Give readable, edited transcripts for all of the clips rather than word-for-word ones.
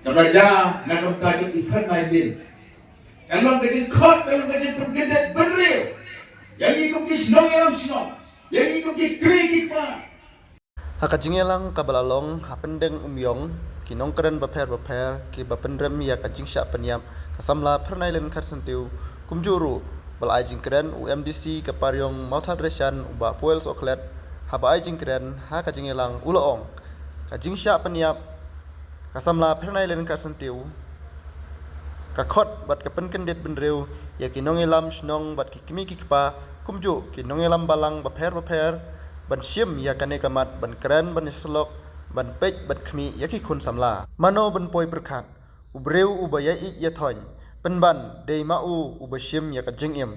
Raja nak tajuk ipan main. Kalau kejin khot, kalau kejin pergedet berrew. Yang ikut kisnong yang snong. Yang ikut kikri pa. Hakajingelang kabalalong hapendeng umyong kinong keren baper ki bapendrem ya kajing syak penyap kasamla pernailen karsentiu kumjuru bal ajing keren UMDC kaparyong mautadresyan uba poels oklet haba ajing keren hakajingelang uloong kajing syak penyap kasamla pernailen karsentiu kakot bat kapenkendet benrew ya kinong elam snong bat kikimi kikpa kumju kinong elam balang baper ban syim ya kane kamat ban keren ban selok ban pej ban khmi ya ki khun samla mano ban poi berkat ubreu ubaya I ya thon penban dei mau uba syim ya ka jingim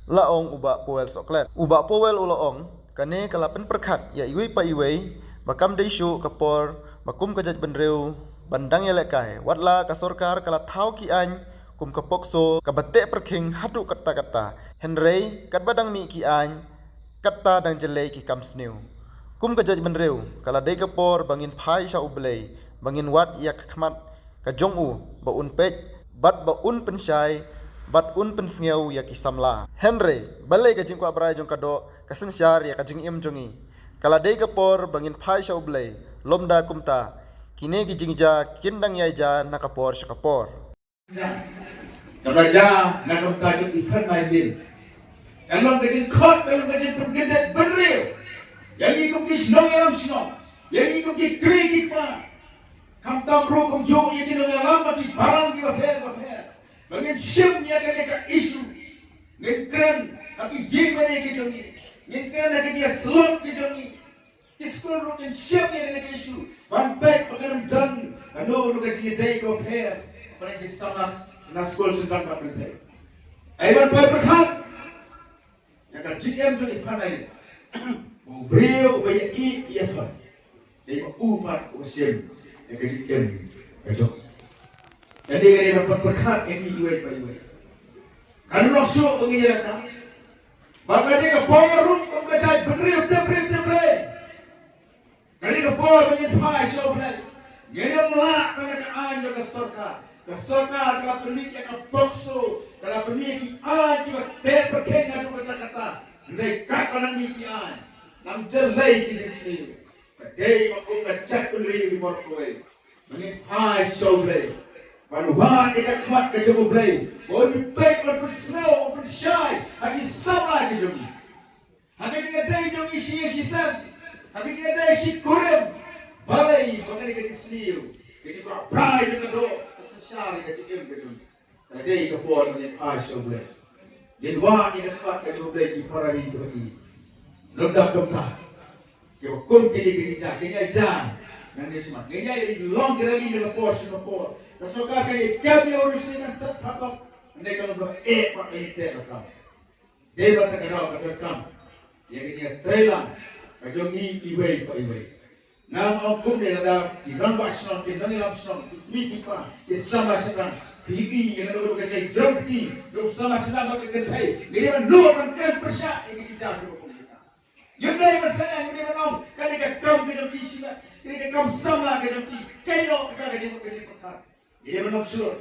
laong uba poel soklet uba poel uloong kane kala pen perkat ya iwei pa iwei bakam dei shu kapor bakum kajat benreu bandang ya lekai watla ka sorkar kala thau ki an kum ka pokso ka bate perking hatu kata henrei kat badang mi ki an kata dang jelai ki kam snew kum ka jaj benreu kala dei kapor bangin phai sha ublei bangin wat yak khmat ka jong u ba un pej bat ba un pensyai bat un pensngeu yak isamla henry balai ka jingko abrai jong kado ka sensyar yak ka jing im jongi kala dei kapor bangin phai sha ublei lomda kumta kine ki jingja kindang yaija nakapor sha kapor Raja nak tajuk ipan main. Kalau kejin khot, kalau kejin pergedet berrew. Yang ikut kisnong yang snong. Yang ikut kikri pa. Kam tambro kam jong yang kinong yang lama ki barang ki baper. Bangin syim yang ka isu. Ngin keren tapi gimana ki jongi. Ngin keren nak dia slot ki jongi. Iskul rutin syim yang ka isu. Bampek pengen dan ano ru ka ji dei ko baper. Pada ki sanas na skol sedang ka tente. Aiban boy berkat. Yang GM tu ipan lain, beliau banyak ia tuan, dia umat usim yang GM kacau. Jadi kalau dapat berkat ini iwet. Kalau masuk pengiran, maka dia keporun membaca beriu tebre. Kalau dia keporun menyimpan syobel, dia melak kena keanjo ke sorka kalau pemilik yang bokso kalau pemilik cuma terperken dengan kata-kata mereka orang mikian nam jelai kita sendiri kadai maupun kacak beli morkoi menimpai shoulder manuhat dekat kuat kejamu beli boleh baik maupun slow maupun shy hati sama kejamu hati kita day jom isi yang sisa hati kita day isi kurem balai mengenai kita sendiri kita kau prai juga do kesensyari kita cium kejamu kadai kapor menimpai shoulder Yedwa ni dekat ke jodoh di parali itu lagi. Ledak dokter. Kau kum kini jang. Nanti semua. Kini jadi long kali ni lepos. Kesoka kali kami urus dengan sepapak. Nanti kalau ber pak ini terkam. Dia berkata kau terkam. Yang kini terlang. Kau ni iway. Nama kum dia ada di dalam bahasan, di dalam bahasan. Miti pa. Di sama sedang. Pigi yang ada kerja jangki, lu sama senang kerja terhai. Dia menurut kan persyak yang kita jaga kita. Yang lain bersenang dia menang. Kali kau kerja sila, kali kau sama kerja kau kerja kerja. Dia menang sure.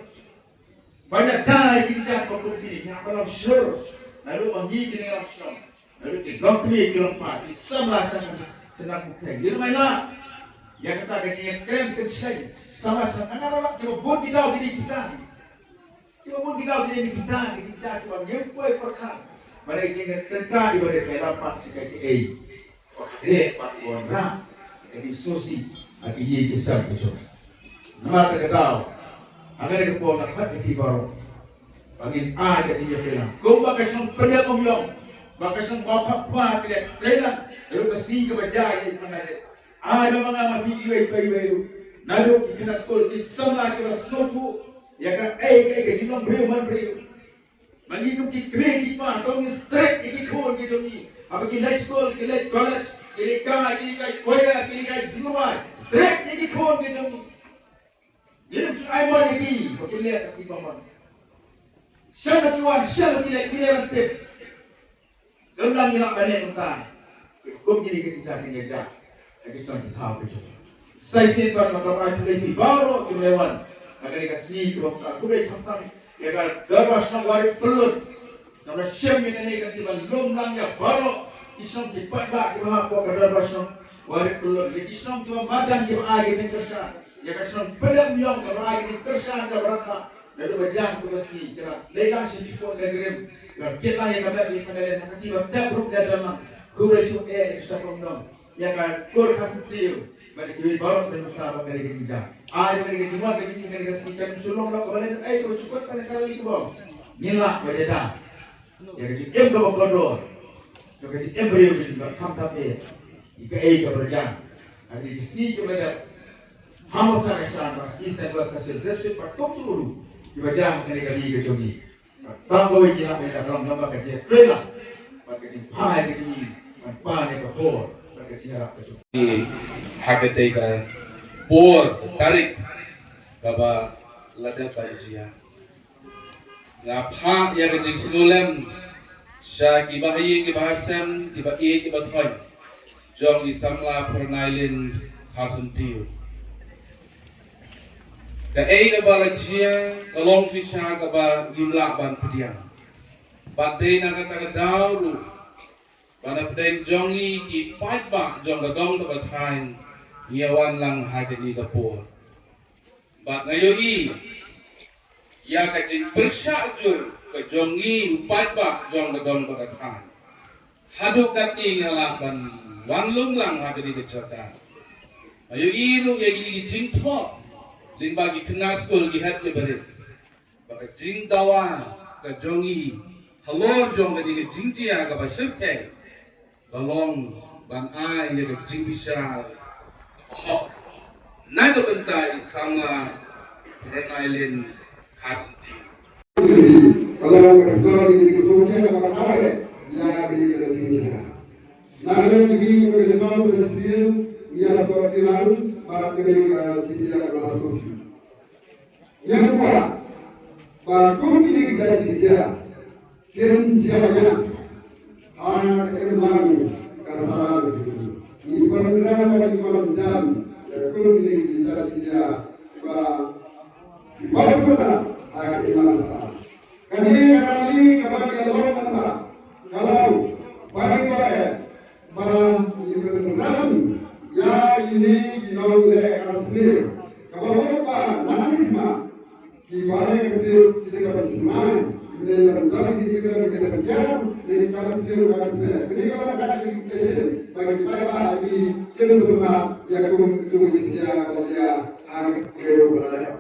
Banyak kali kita jaga ini, yang menang sure. Lalu bagi kita yang sure. Lalu kita kami kita empat, sama senang kerja. Dia mana? Yang kata kerja keren kerja sama senang. Anak-anak kita buat kita kita. Cuma pun kita tidak kita cuma nyempoi perkara. Mereka jangan terkait dengan dalam jika dia pak orang, jadi sosi, ada ye kisah macam. Nama terkenal, agar kita pun nak hati baru. Bangin ada dia bilang, kau bakal penyak kumyong, bakal bapak kuat dia, pelan, lalu kasih kebaca yang mana dia. Ada mengamati ibu, lalu kita sekolah di sana kita sekolah. Ya kan, ke jinong beriu. Mengikut kikri pa, tong straight ikikul gitu ni. Apa kita school, kita college, kita koya, kita jinong straight ikikul gitu ni. Jadi saya mau lagi, kita lihat kita mana. Siapa kita mantep. Gambar ni nak balik tentang. Kau gini kita cari kerja, kita cari tahu kerja. Saya sempat macam apa itu baru kita lewat. Magari kasih kalau aku deh kamtam, ya kan garwas nak warik pelut, karena siapa ini kan tiba lomlang ya baru Islam cepat bah tiba apa garwas nak warik pelut, jadi Islam tiba madan tiba air ini kersa, ya kan Islam pedang yang kalau air ini kersa ada berapa, lalu berjam tu kasih, kira lelang si before negeri, kalau kita yang kami di penelitian kasih banyak grup dia dalam, guru itu Islam pemdom, ya kan guru kasih trio. Bagi kita baru tentang dari kita. Air dari kita semua kita ini dari kita sulung lah kemarin. Kalau cepat kali itu bang. Nila berjeda. Ya kita bawa kodor. Ya kita beri juga kamtap Ika berjam. Hari di sini kita ada hamu karesan. Islam kelas kasih district patok turu. Kita jam kali kita jogi. Tangguh ini nak berjam dalam gambar kerja trailer. Bagi kita pahai kita ini. Panik kapor. Hagate ka por tarik kaba lada paisia nga pha ya ka jing sinulem sha ki bahi ki bahasam ki ba ki ba thoi jong isamla pernailin khasum tiu ka ka balachia ka long si sha ka ba limla ban pediang badai na ka ta dauru pada pedang jongi ki pait ba jong gadong ta thain nyawan lang hagani kapur bat ngayoi ya ka jing persha jur ka jongi pait ba jong gadong ta thain hadu kati ngala ban wanlung lang hagani ka chata ayoi ru ya gini jing tho ling bagi kena school gi hat ke bare ba jing dawa ka jongi halor jong gani ka jing chia ka ba sirke Lalong ban ai ya ke jing bisa hot na to benta isama renailin khasiti kalau kalau di kesulitan apa apa ya di sini nah yang begini mengenal sosial ya seperti lalu para pendengar sini yang masuk yang kedua para komisi kita sini kirim siapa Kemenang kasar ini permenang bagi pemandang kalau ini cita-cita baru kita akan ilang kami kali kepada Allah mana kalau bagi para ya ini dinol asli kalau apa nanisma di balik itu kita bersama dan kami juga kita berjalan dari kawasan kawasan. Jadi kalau ada kegiatan bagi para ahli semua yang kemudian baca hari berada.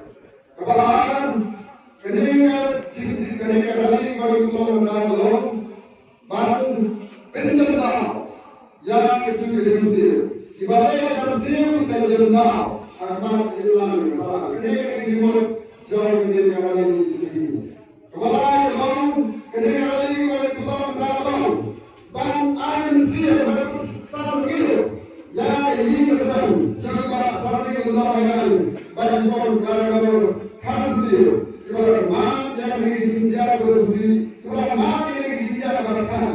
Kebalan keningat keningat lagi bagi Allah ban penjela yang itu dirusi. Ibadah kasih penjela akan hilang salah. Keningat ini mulut jauh dari kali ini. Kebalai long kedengaran oleh Tuhan dalam ban angin siap bersama kita ya ini kesan coba saling melawan badan bol kalau kasih ibarat mak yang ingin dijaga bersih ibarat mak yang ingin dijaga berkah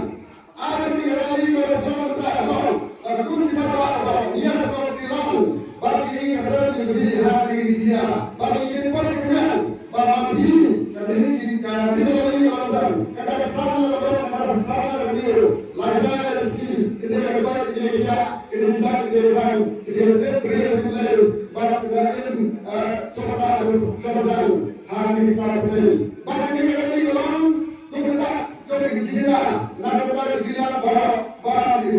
ada kedengaran oleh Tuhan dalam aku dibawa ia seperti long bagi kesan lebih hari dia bagi ini perkenan bagi ini karena ini alasan kadang salah kadang salah beliau lahirnya rezeki kita berbaik dia kita sakit dia bang kita berikan beliau pada keadaan sobat hari ini salah beliau pada ini kalau kita coba kita nak pada kita pada ini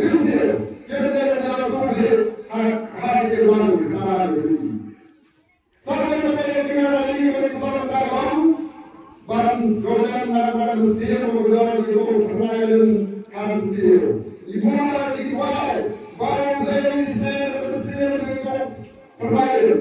kita dalam sobat hari ini salah beliau salah sampai dengan hari ini kalau Barang soalan nak muslim berdoa ibu pernayan kasih ibu ada di kuat barang ladies dan muslim itu pernayan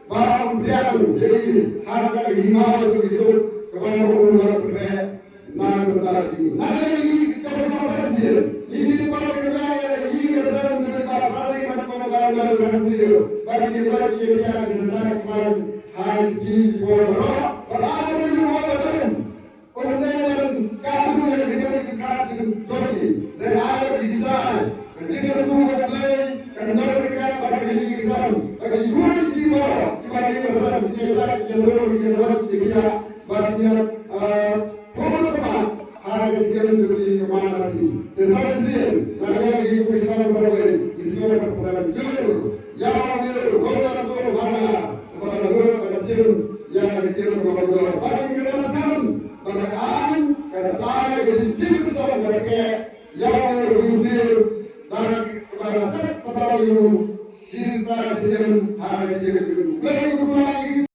barang biang jadi harga himal begitu kepada orang berbeda nak berarti nak lagi kepada kasih ini para kerja ini kerana para hari mana pengajaran kasih bagi kita kita kita kemarin haji berdoa berdoa dan ada di desain, ketika rumah play, karena mereka pada ini kita, bagi dua di bawah, di bawah ini kita kita buat kita bagian pokok apa hari kita menjadi kemana sih? Tetapi sih, mereka ini bisa berbuat, bisa berbuat jujur. Ya, dia orang tu mana? Orang tu pada sih yang kita berbuat. Bagi kita nasam, berakan, kerana kita cinta sama mereka. Yang berjujur dan berasa pada yang cinta dengan hari kita. Mereka